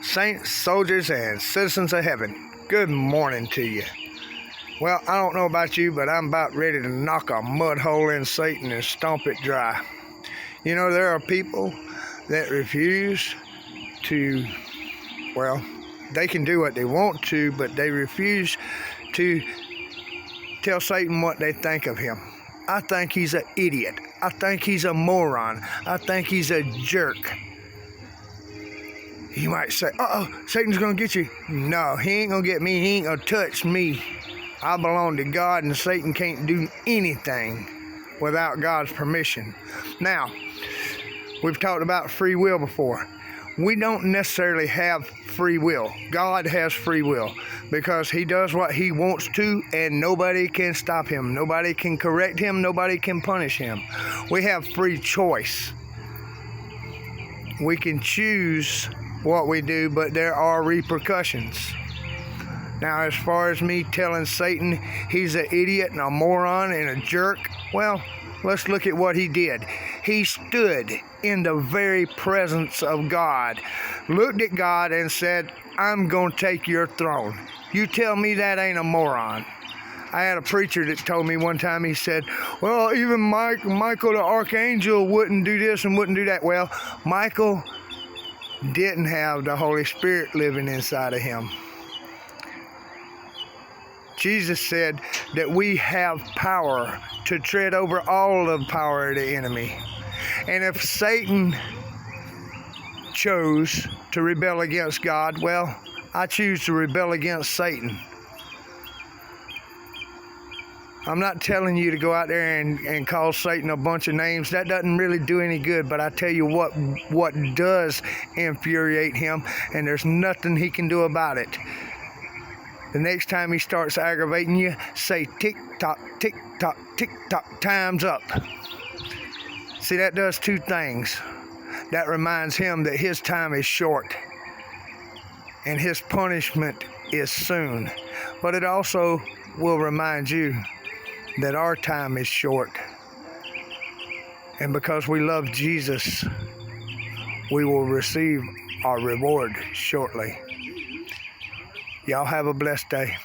Saints, soldiers, and citizens of heaven, good morning to you. Well, I don't know about you, but I'm about ready to knock a mud hole in Satan and stomp it dry. You know, there are people that refuse to, well, they can do what they want to, but they refuse to tell Satan what they think of him. I think he's an idiot. I think he's a moron. I think he's a jerk. You might say, Satan's going to get you. No, he ain't going to get me. He ain't going to touch me. I belong to God, and Satan can't do anything without God's permission. Now, we've talked about free will before. We don't necessarily have free will. God has free will because he does what he wants to, and nobody can stop him. Nobody can correct him. Nobody can punish him. We have free choice. We can choose what we do, but there are repercussions. Now, as far as me telling Satan he's an idiot and a moron and a jerk, well, let's look at what he did. He stood in the very presence of God, looked at God and said, I'm going to take your throne. You tell me that ain't a moron. I had a preacher that told me one time, he said, well, even Michael the archangel wouldn't do this and wouldn't do that. Well, Michael didn't have the Holy Spirit living inside of him. Jesus said that we have power to tread over all the power of the enemy. And if Satan chose to rebel against God, well, I choose to rebel against Satan. I'm not telling you to go out there and call Satan a bunch of names. That doesn't really do any good, but I tell you what does infuriate him, and there's nothing he can do about it. The next time he starts aggravating you, say tick-tock, tick-tock, tick-tock, time's up. See, that does two things. That reminds him that his time is short and his punishment is soon. But it also will remind you that our time is short. And because we love Jesus, we will receive our reward shortly. Y'all have a blessed day.